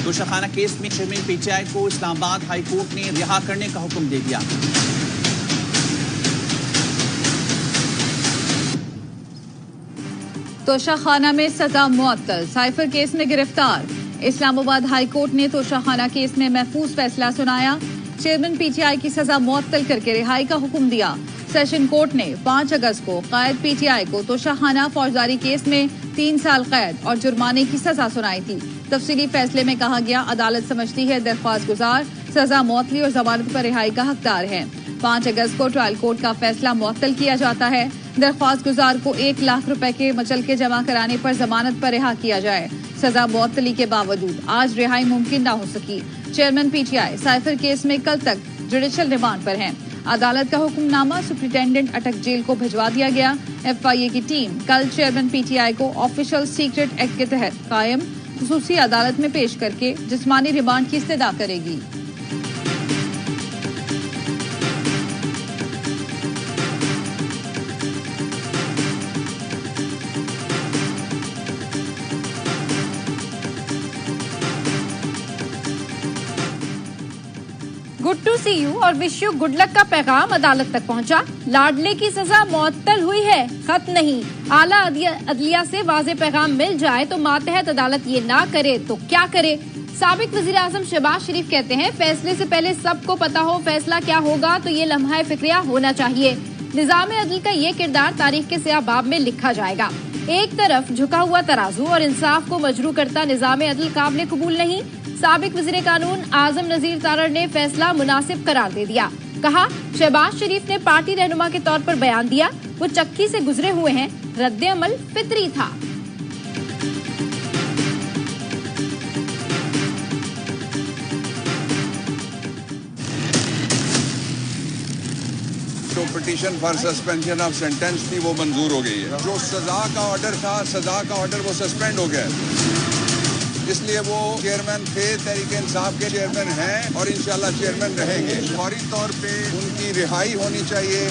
Toshakhana case में chairman PTI को Islamabad high court ने रिहा करने का हुक्म दे दिया। तोशाखाना में सजा मुअत्तल, साइफर केस में गिरफ्तार। इस्लामाबाद हाई कोर्ट ने तोशाखाना केस में महफूज फैसला सुनाया। चेयरमैन पीटीआई की सजा मुअत्तल करके रिहाई का हुक्म दिया। सेशन कोर्ट ने 5 अगस्त को कायद पीटीआई को तोशाखाना फौजदारी केस में 3 साल कैद और जुर्माने की सजा सुनाई थी। तफसीली फैसले में कहा गया, अदालत समझती है दरख्वास्त गुजार सजा मुअत्तली और जमानत पर रिहाई का हकदार है। 5 अगस्त को ट्रायल कोर्ट का फैसला मुअत्तल किया जाता है। दरख्वास्त गुजार को 1 लाख रुपए के मचलके जमा कराने पर जमानत पर रिहा किया जाए। सजा मुअत्तली के बावजूद आज रिहाई मुमकिन न हो सकी। चेयरमैन पीटीआई साइफर केस में कल तक जुडिशल रिमांड पर हैं। अदालत का हुक्मनामा सुप्रिंटेंडेंट अटक जेल को भिजवा दिया गया। एफआईए की टीम कल चेयरमैन पीटीआई को ऑफिशियल सीक्रेट एक्ट के तहत कायम खुसूसी अदालत में पेश करके जिस्मानी रिमांड की इस्तदा करेगी। गुड टू सी यू और विश यू गुड लक का पैगाम अदालत तक पहुंचा। लाडले की सजा मुअत्तल हुई है, खत्म नहीं। आला अदलिया से वाज़े पैगाम मिल जाए तो मातहत अदालत ये ना करे तो क्या करे। साबिक वजीर आजम शहबाज शरीफ कहते हैं, फैसले से पहले सबको पता हो फैसला क्या होगा तो ये लम्हा फिक्रिया होना चाहिए। निजाम अदल का ये किरदार तारीख के स्याह बाब में लिखा जाएगा। एक तरफ झुका हुआ तराजू और इंसाफ को मजरू करता निजाम अदल काबिल कबूल नहीं। साबिक वजीर कानून आजम नजीर तारड़ ने फैसला मुनासिब करार दे दिया। कहा, शहबाज शरीफ ने पार्टी रहनुमा के तौर पर बयान दिया, वो चक्की से गुजरे हुए हैं, रद्द अमल फितरी था। जो petition for suspension of sentence थी वो मंजूर हो गई है। जो सजा का ऑर्डर था, सजा का ऑर्डर वो सस्पेंड हो गया है। इसलिए वो चेयरमैन थे, तहरीक इंसाफ के चेयरमैन हैं और इंशाल्लाह चेयरमैन रहेंगे। फौरी तौर पे उनकी रिहाई होनी चाहिए।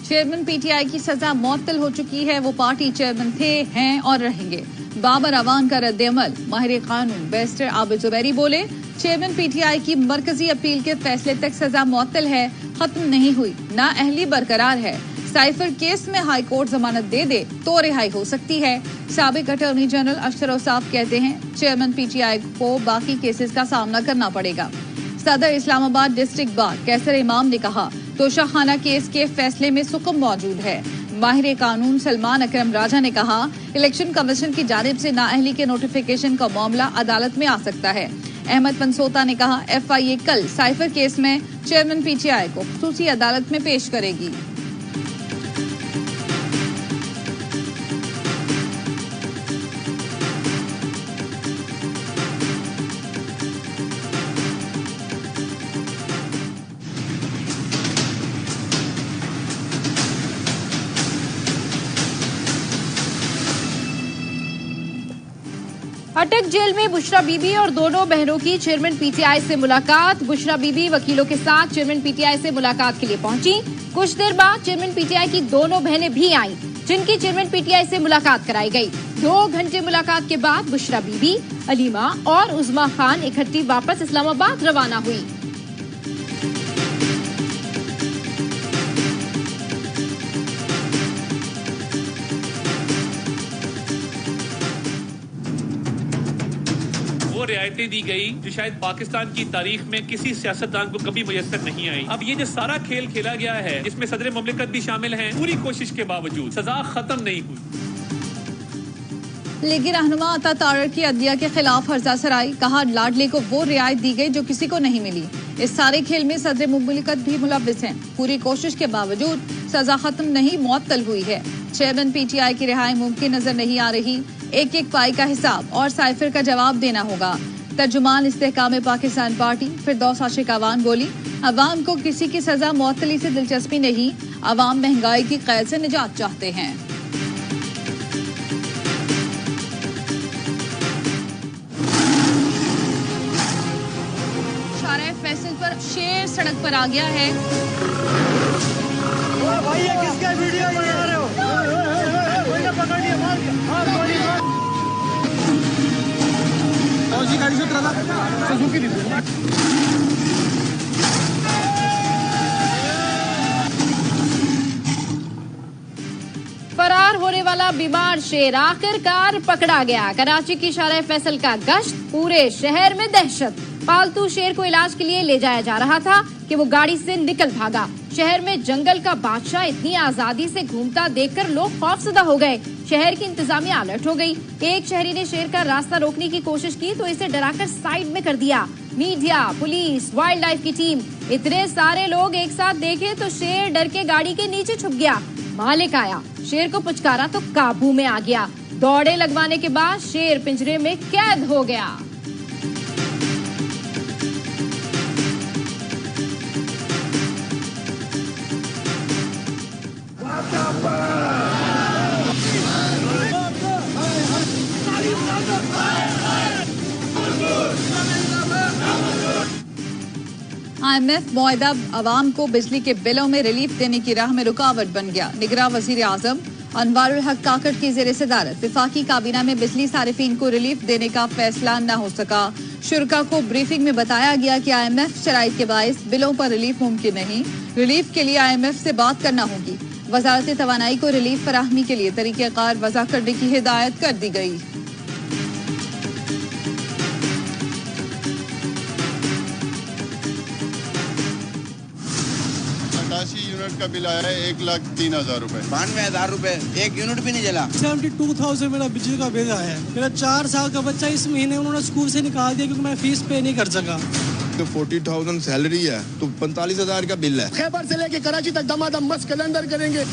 चेयरमैन पीटीआई की सजा मुअत्तल हो चुकी है। वो पार्टी चेयरमैन थे, हैं और रहेंगे। बाबर अवान का रद्द अमल, माहिर कानून बैरिस्टर आबिद जुबैरी बोले, चेयरमैन पीटीआई की मरकजी अपील के फैसले तक सजा मुअत्तल है, खत्म नहीं हुई, ना अहली बरकरार है। साइफर केस में हाई कोर्ट जमानत दे दे तो रिहाई हो सकती है। साबिक अटॉर्नी जनरल अशर औसाफ कहते हैं, चेयरमैन पीटीआई को बाकी केसेस का सामना करना पड़ेगा। सदर इस्लामाबाद डिस्ट्रिक्ट बार कैसर इमाम ने कहा, तोशाखाना केस के फैसले में सुकून मौजूद है। माहिर कानून सलमान अकरम राजा ने कहा, इलेक्शन कमीशन की जानिब से नाअहली के नोटिफिकेशन का मामला अदालत में आ सकता है। अहमद पंसोता ने कहा, एफआईए कल साइफर केस में चेयरमैन पीटीआई को खुसूसी अदालत में पेश करेगी। अटक जेल में बुशरा बीबी और दोनों बहनों की चेयरमैन पीटीआई से मुलाकात। बुशरा बीबी वकीलों के साथ चेयरमैन पीटीआई से मुलाकात के लिए पहुंची। कुछ देर बाद चेयरमैन पीटीआई की दोनों बहनें भी आईं, जिनकी चेयरमैन पीटीआई से मुलाकात कराई गई। 2 घंटे मुलाकात के बाद बुशरा बीबी, अलीमा और उज़मा खान इकट्ठी वापस इस्लामाबाद रवाना हुई। रियायतें दी गई जो शायद पाकिस्तान की तारीख में किसी सियासतदान को कभी मुयस्सर नहीं आई। अब ये जो सारा खेल खेला गया है, जिसमें सदर मुमलिकत भी शामिल हैं, पूरी कोशिश के बावजूद सजा खत्म नहीं हुई। लेकिन रहनुमा अता तारड़ की अदलिया के खिलाफ हर्जा सराई, कहा लाडले को वो रियायत दी गई जो किसी को नहीं मिली। इस सारे खेल में सदर मुमलिकत भी मुलव्विस हैं। पूरी कोशिश के बावजूद सजा खत्म नहीं, मुअत्तल हुई है। चेयरमैन पीटीआई की रिहाई मुमकिन नजर नहीं आ रही। एक एक पाई का हिसाब और साइफर का जवाब देना होगा। तर्जुमान इस्तेहकाम पाकिस्तान पार्टी फिरदौस आशिक अवान बोली, अवाम को किसी की सजा मुअत्तली से दिलचस्पी नहीं, अवाम महंगाई की कैद से निजात चाहते हैं। शारा फैसल पर शेर सड़क पर आ गया है। भाई ये किसका वीडियो बना रहे हो? पकड़ लिया, मार दिया। खड़ा था, सुजुकी दी थी। फरार होने वाला बीमार शेर आखिरकार पकड़ा गया। कराची की शारा फैसल का गश्त, पूरे शहर में दहशत। पालतू शेर को इलाज के लिए ले जाया जा रहा था कि वो गाड़ी से निकल भागा। शहर में जंगल का बादशाह इतनी आजादी से घूमता देखकर लोग खौफजदा हो गए। शहर की इंतजामिया अलर्ट हो गई। एक शहरी ने शेर का रास्ता रोकने की कोशिश की तो इसे डराकर साइड में कर दिया। मीडिया, पुलिस, वाइल्ड लाइफ की टीम, इतने सारे लोग एक साथ देखे तो शेर डर के गाड़ी के नीचे छुप गया। मालिक आया, शेर को पुचकारा तो काबू में आ गया। दौड़े लगवाने के बाद शेर पिंजरे में कैद हो गया। IMF मुआहदा अवाम को बिजली के बिलों में रिलीफ देने की राह में रुकावट बन गया। निगरान वजीर आजम अनवारुल हक काकड़ की जेर सदारत विफाकी काबीना में बिजली सारिफीन को रिलीफ देने का फैसला न हो सका। शुरका को ब्रीफिंग में बताया गया कि IMF शराइत के बाइस बिलों पर रिलीफ मुमकिन नहीं। रिलीफ के लिए IMF से बात करना होगी। वजारत तवानाई को रिलीफ फराहमी के लिए तरीक़ेकार वज़ा करने की हिदायत कर दी गई। 88 यूनिट का बिल आया है 1,03,000 रुपए। 92,000 रुपए, एक यूनिट भी नहीं जला। 72,000 मेरा बिजली का बिल आया है। मेरा 4 साल का बच्चा इस महीने उन्होंने स्कूल से निकाल दिया क्योंकि मैं फीस पे नहीं कर सका। तो 40,000 सैलरी है तो 45,000 का बिल है। खैबर से लेके कराची तक दमादम मस्त कलंदर करेंगे।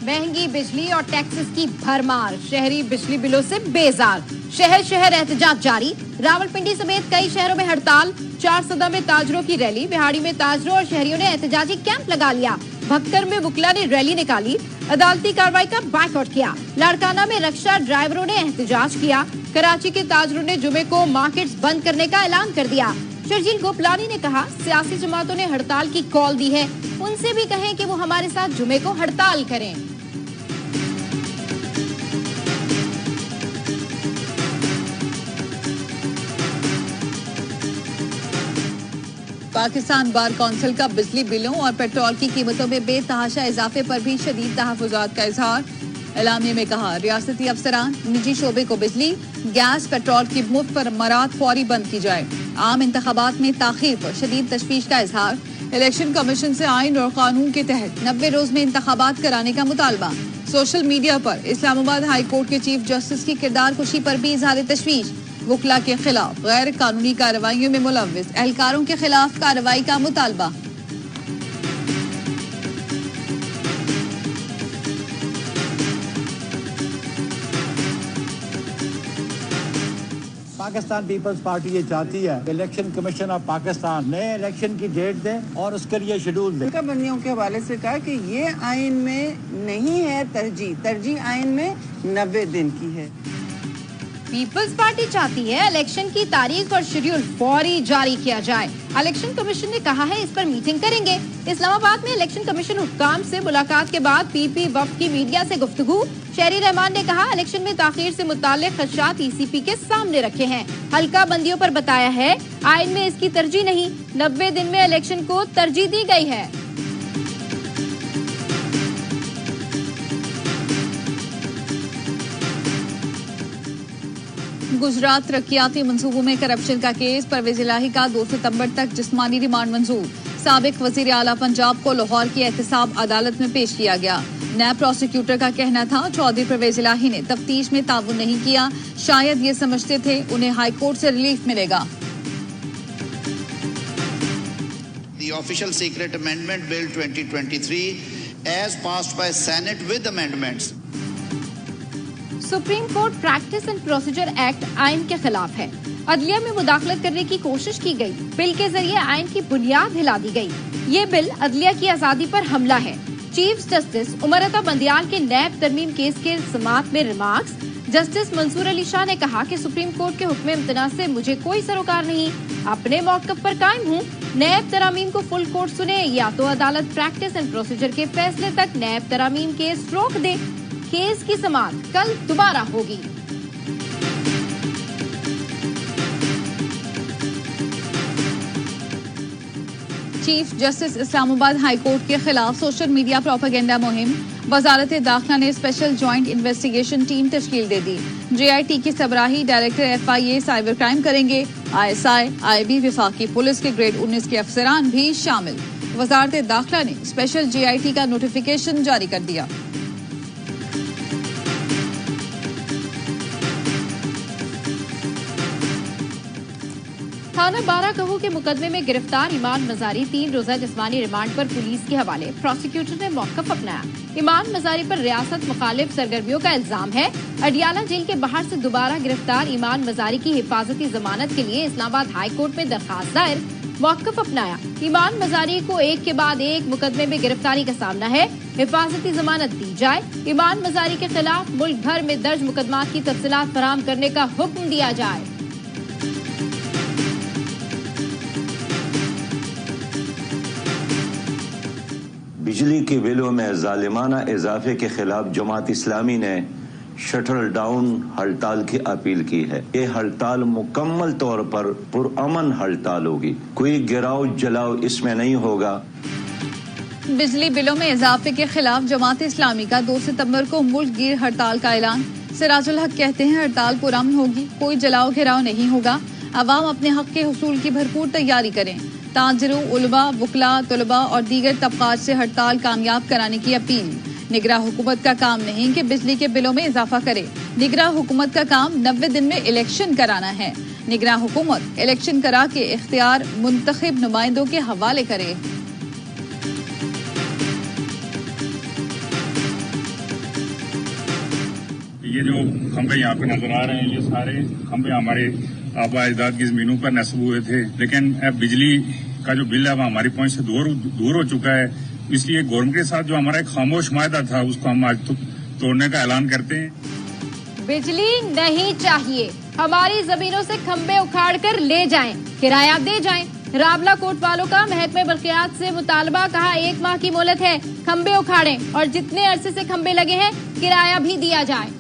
महंगी बिजली और टैक्सेस की भरमार, शहरी बिजली बिलों से बेजार। शहर शहर एहतजाज जारी। रावलपिंडी समेत कई शहरों में हड़ताल। 4 सदा में ताजरों की रैली। बिहाड़ी में ताजरों और शहरियों ने एहतजाजी कैंप लगा लिया। भक्कर में वुकला ने रैली निकाली। अदालती कार्रवाई का बायकॉट किया। लाड़काना में रक्षा ड्राइवरों ने एहतजाज किया। कराची के ताजरों ने जुमे को मार्केट्स बंद करने का ऐलान कर दिया। शर्जील गोपलानी ने कहा, सियासी जमातों ने हड़ताल की कॉल दी है, उनसे भी कहें कि वो हमारे साथ जुमे को हड़ताल करें। पाकिस्तान बार कौंसिल का बिजली बिलों और पेट्रोल की कीमतों में बेतहाशा इजाफे पर भी शदीद तहफ़्फ़ुज़ात का इजहार। एलामिया में कहा, रियासती अफसरान निजी शोबे को बिजली, गैस, पेट्रोल की मुफ्त मरामत फौरी बंद की जाए। आम इंतखाबात में ताख़ीर पर शदीद तशवीश का इजहार। इलेक्शन कमीशन से आइन और कानून के तहत 90 रोज में इंतखाबात कराने का मुतालबा। सोशल मीडिया पर इस्लामाबाद हाई कोर्ट के चीफ जस्टिस की किरदार कुशी पर भी इजहार तशवीश। वुकला के खिलाफ गैर कानूनी कार्रवाइयों में मुलव्विस एहलकारों के खिलाफ कार्रवाई का मुतालबा। पाकिस्तान पीपल्स पार्टी ये चाहती है कि इलेक्शन कमीशन ऑफ पाकिस्तान नए इलेक्शन की डेट दे और उसके लिए शेड्यूल दे। बंदियों के हवाले से कहा कि ये आइन में नहीं है तरजीह आइन में 90 दिन की है। पीपल्स पार्टी चाहती है इलेक्शन की तारीख और शेड्यूल फौरी जारी किया जाए। इलेक्शन कमीशन ने कहा है इस पर मीटिंग करेंगे। इस्लामाबाद में इलेक्शन कमीशन हुक्काम से मुलाकात के बाद पीपी वफ्द की मीडिया से गुफ्तगू। शहरी रहमान ने कहा, इलेक्शन में ताखीर से मुताल्लिक खदशात ECP के सामने रखे हैं। हल्का बंदियों पर बताया है आइन में इसकी तरजीह नहीं, 90 दिन में इलेक्शन को तरजीह दी गई है। गुजरात तरक्याती मंसूबों में करप्शन का केस। परवेज इलाही का 2 सितंबर तक जिस्मानी रिमांड मंजूर। साबिक वजीर आला पंजाब को लाहौर की एहतसाब अदालत में पेश किया गया। नैब प्रोसिक्यूटर का कहना था चौधरी परवेज इलाही ने तफ्तीश में ताउन नहीं किया, शायद ये समझते थे उन्हें हाई कोर्ट से रिलीफ मिलेगा। The Official Secret Amendment Bill 2023 as passed by Senate with amendments. Supreme court practice and procedure act आइन के खिलाफ है। अदलिया में मुदाखलत करने की कोशिश की गई। बिल के जरिए आइन की बुनियाद हिला दी गई। ये बिल अदलिया की आजादी पर हमला है। चीफ जस्टिस उमर अता बंदियाल के नैब तरमीम केस के समाअत में रिमार्क्स। जस्टिस मंसूर अली शाह ने कहा कि सुप्रीम कोर्ट के हुक्म इम्तना से मुझे कोई सरोकार नहीं, अपने मौक़िफ़ पर कायम हूँ। नैब तरामीम को फुल कोर्ट सुने या तो अदालत प्रैक्टिस एंड प्रोसीजर के फैसले तक नैब तरामीम केस रोक दे। केस की समाअत कल दोबारा होगी। Chief justice Islamabad high court के खिलाफ सोशल मीडिया प्रोपेगेंडा मुहिम। वजारत दाखिला ने स्पेशल जॉइंट इन्वेस्टिगेशन टीम तश्कील दे दी। JIT की सबराही डायरेक्टर FIA साइबर क्राइम करेंगे। ISI, IB, विफाकी पुलिस के ग्रेड 19 के अफसरान भी शामिल। वजारत दाखिला ने स्पेशल JIT का नोटिफिकेशन जारी कर दिया। थाना बाराकहू के मुकदमे में गिरफ्तार ईमान मजारी 3 रोजा जिस्मानी रिमांड पर पुलिस के हवाले। प्रोसिक्यूटर ने मौकफ अपनाया। ईमान मजारी पर रियासत मुखालिफ सरगर्मियों का इल्जाम है। अडियाला जेल के बाहर से दोबारा गिरफ्तार ईमान मजारी की हिफाजती जमानत के लिए इस्लामाबाद हाई कोर्ट में दरखास्त दायर। मौकफ अपनाया। ईमान मजारी को एक के बाद एक मुकदमे में गिरफ्तारी का सामना है। हिफाजती जमानत दी जाए। ईमान मजारी के खिलाफ मुल्क भर में दर्ज मुकदमात की तफसीलात फराहम करने का हुक्म दिया जाए। बिजली के बिलों में जालिमाना इजाफे के खिलाफ जमात इस्लामी ने शटल डाउन हड़ताल की अपील की है। ये हड़ताल मुकम्मल तौर पर पुरअमन हड़ताल होगी। कोई गिराव जलाओ इसमें नहीं होगा। बिजली बिलों में इजाफे के खिलाफ जमात इस्लामी का 2 सितंबर को मुल्क गिर हड़ताल का ऐलान। सिराजुल हक कहते हैं हड़ताल पुरअमन होगी, कोई जलाओ घिराव नहीं होगा। अवाम अपने हक के हुसूल की भरपूर तैयारी करें। ताजरों, उलमा, वकला, तलबा और दीगर तबकात से हड़ताल कामयाब कराने की अपील। निगरान हुकूमत का काम नहीं कि बिजली के बिलों में इजाफा करे। निगरान हुकूमत का काम 90 दिन में इलेक्शन कराना है। निगरान हुकूमत इलेक्शन करा के इख्तियार मुंतखब नुमाइंदों के हवाले करे। ये जो खंबे यहाँ पे नजर आ रहे हैं, ये सारे खंबे हमारे आबा अजदाद की जमीनों पर नस्ब हुए थे, लेकिन अब बिजली का जो बिल है वो हमारी पहुंच से दूर हो चुका है। इसलिए गवर्नमेंट के साथ जो हमारा एक खामोश मायदा था उसको हम आज तोड़ने का ऐलान करते हैं। बिजली नहीं चाहिए, हमारी जमीनों से खंबे उखाड़ कर ले जाएं, किराया दे जाएं। रावला कोट वालों का महकमे बल्कियात से मुतालबा, कहा 1 माह की मोहलत है, खंबे उखाड़ें और जितने अरसे से खंबे लगे हैं किराया भी दिया जाए।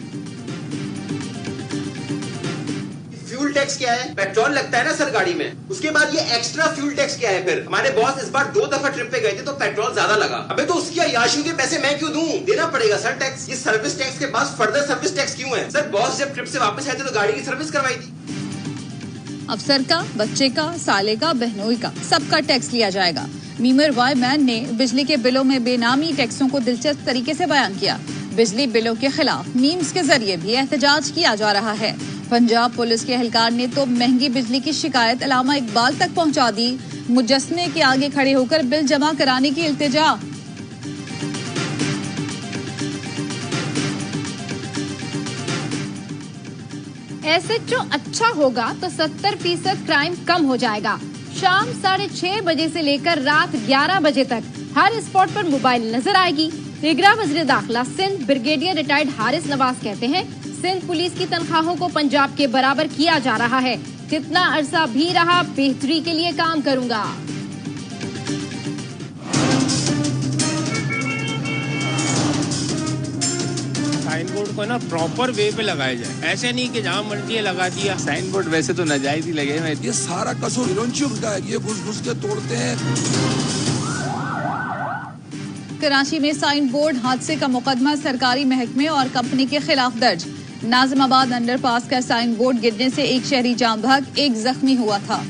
फ्यूल टैक्स क्या है? पेट्रोल लगता है ना सर गाड़ी में, उसके बाद ये एक्स्ट्रा फ्यूल टैक्स क्या है? फिर हमारे बॉस इस बार 2 दफा ट्रिप पे गए थे तो पेट्रोल ज्यादा लगा। अबे तो उसकी अय्याशियों के पैसे मैं क्यों दूं? देना पड़ेगा सर टैक्स। ये सर्विस टैक्स के बाद फर्दर सर्विस टैक्स क्यों है? सर बॉस जब ट्रिप से वापस आए थे तो गाड़ी की सर्विस करवाई थी। अफसर का, बच्चे का, साले का, बहनोई का, सबका टैक्स लिया जाएगा। मीमर वाई मैन ने बिजली के बिलों में बेनामी टैक्सों को दिलचस्प तरीके से बयान किया। बिजली बिलों के खिलाफ मीम्स के जरिए भी एहतजाज किया जा रहा है। पंजाब पुलिस के एहलकार ने तो महंगी बिजली की शिकायत अल्लामा इकबाल तक पहुंचा दी। मुजस्समे के आगे खड़े होकर बिल जमा कराने की इल्तिजा। SHO अच्छा होगा तो 70% क्राइम कम हो जाएगा। शाम 6:30 बजे से लेकर रात 11 बजे तक हर स्पॉट पर मोबाइल नजर आएगी। निगरान वज़ीर दाखिला सिंध ब्रिगेडियर रिटायर्ड हारिस नवाज कहते हैं सिंध पुलिस की तनख्वाहों को पंजाब के बराबर किया जा रहा है। जितना अरसा भी रहा बेहतरी के लिए काम करूंगा। साइन बोर्ड को ना प्रॉपर वे पे लगाया जाए, ऐसे नहीं कि जहाँ मर्जी है लगा दिया। साइन बोर्ड वैसे तो नाजायज ही लगे हैं। ये सारा कसूर हिरोंचियों का है, ये घुस के तोड़ते हैं। कराची में साइन बोर्ड हादसे का मुकदमा सरकारी महकमे और कंपनी के खिलाफ दर्ज। नाज़िमाबाद अंडरपास का साइन बोर्ड गिरने से एक शहरी जाम बहक, एक जख्मी हुआ था।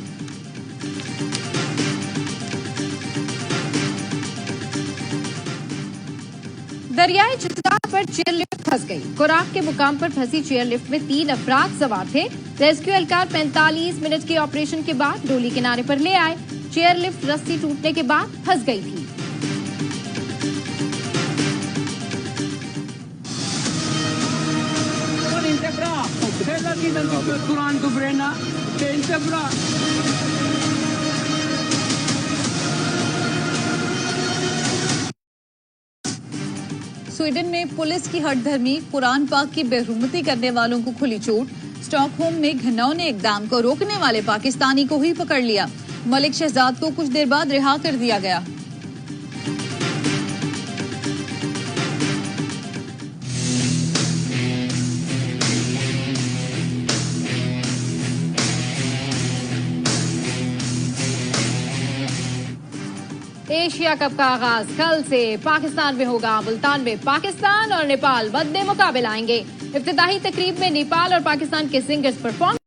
दरियाई चित्रात पर चेयरलिफ्ट फंस गई। कोराक के मुकाम पर फंसी चेयरलिफ्ट में 3 अफराद सवार थे। रेस्क्यू एहलकार 45 मिनट के ऑपरेशन के बाद डोली किनारे पर ले आए। चेयरलिफ्ट रस्सी टूटने के बाद फंस गई थी। स्वीडन में पुलिस की हठधर्मी, कुरान पाक की बेहुरमती करने वालों को खुली चोट। स्टॉकहोम में घिनौने इकदाम को रोकने वाले पाकिस्तानी को ही पकड़ लिया। मलिक शहजाद को कुछ देर बाद रिहा कर दिया गया। एशिया कप का आगाज कल से पाकिस्तान में होगा। मुल्तान में पाकिस्तान और नेपाल बदले मुकाबले आएंगे। इफ्तिताही तकरीब में नेपाल और पाकिस्तान के सिंगर्स परफॉर्म